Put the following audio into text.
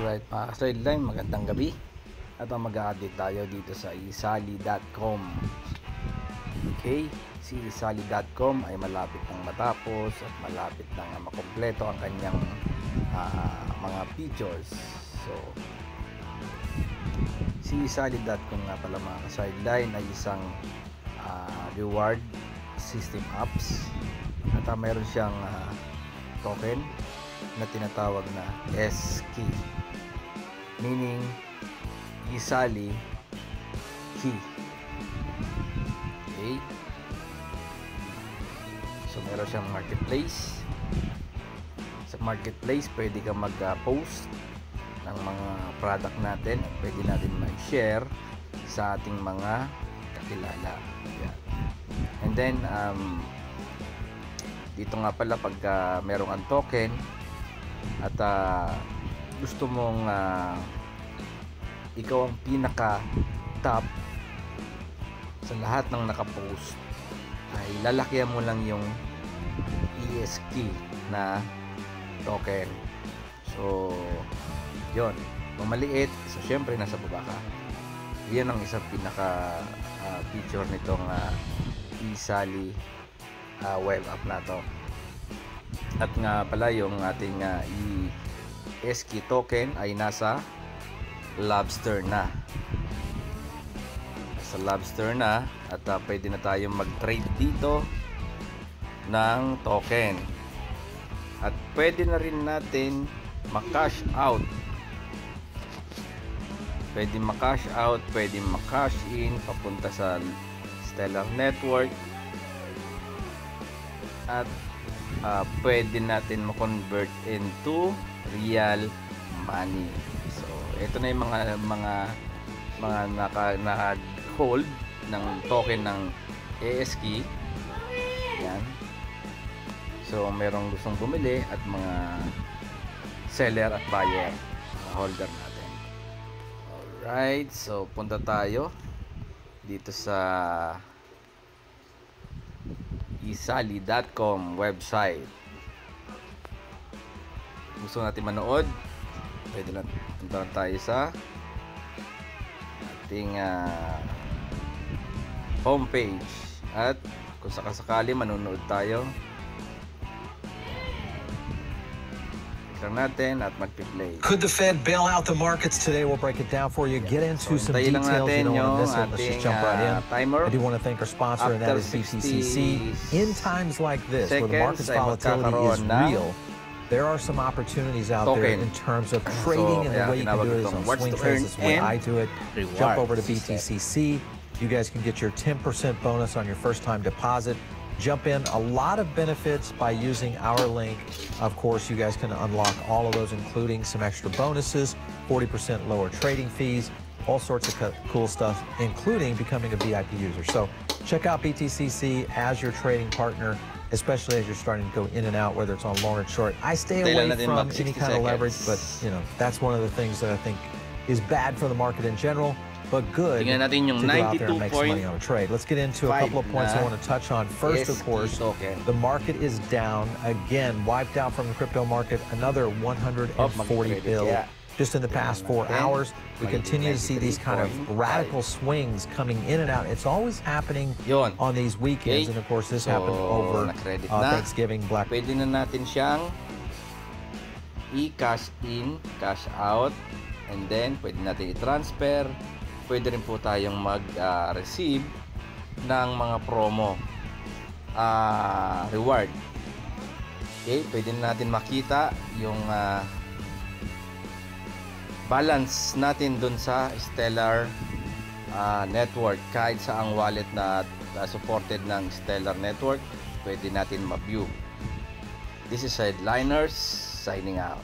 Alright mga ka-sideline, magandang gabi. At mag-a-update tayo dito sa isali.com. Okay, si isali.com ay malapit nang matapos at malapit nang makompleto ang kanyang mga features. So, si isali.com nga pala mga ka-sideline ay isang reward system apps at mayroon siyang token na tinatawag na SKey, meaning isali key. Okay, so meron siyang marketplace. Sa marketplace pwede ka mag-post ng mga product natin at pwede natin ma-share sa ating mga kakilala. Yan. And then dito nga pala pagka merong ang token at gusto mong ikaw ang pinaka top sa lahat ng nakapost, ay lalakyan mo lang yung ESK na token. So yon, kung maliit, so syempre nasa baba ka. Yan ang isang pinaka feature nitong isali web app na to. At nga pala yung ating ESK token ay nasa Lobster na. Sa Lobster na at pwede na tayong mag-trade dito ng token. At pwede na rin natin ma-cash out. Pwede ma-cash out, pwede ma-cash in papunta sa Stellar Network. At pwede natin ma-convert into real money. So ito na yung mga naka-hold ng token ng ESK. Yan. So merong gustong bumili at mga seller at buyer, holder natin. Alright, so punta tayo dito sa isali.com website. Gusto natin manood, pwede lang punta tayo sa ating homepage. At kung sakasakali manonood tayo, click natin at mag-play. Could the Fed bail out the markets today? We'll break it down for you. Get into some details. You don't want to miss it. Let's just jump right in. Timer. I do want to thank our sponsor, and that is BTCC. In times like this, where the market's volatility is real, there are some opportunities out there in terms of trading, and the way you can do it is on swing trades. That's the way I do it. Jump over to BTCC. You guys can get your 10% bonus on your first-time deposit. Jump in. A lot of benefits by using our link. Of course, you guys can unlock all of those, including some extra bonuses, 40% lower trading fees, all sorts of cool stuff, including becoming a VIP user. So check out BTCC as your trading partner, especially as you're starting to go in and out, whether it's on long or short. I stay away from any kind of leverage, but you know, that's one of the things that I think is bad for the market in general, but good to go out there and make some money on a trade. Let's get into a couple of points I want to touch on. First, of course, the market is down again, wiped out from the crypto market, another 140 bill just in the past 4 hours. We continue to see these kind of radical swings coming in and out. It's always happening on these weekends, and of course this happened over Thanksgiving, Black. Pwede na natin siyang i-cash in, cash out, and then pwede natin i-transfer. Pwede rin po tayong mag-receive ng mga promo reward. Okay, pwede natin makita yung balance natin dun sa Stellar Network. Kahit sa ang wallet na supported ng Stellar Network, pwede natin ma-view. This is Sideliners signing out.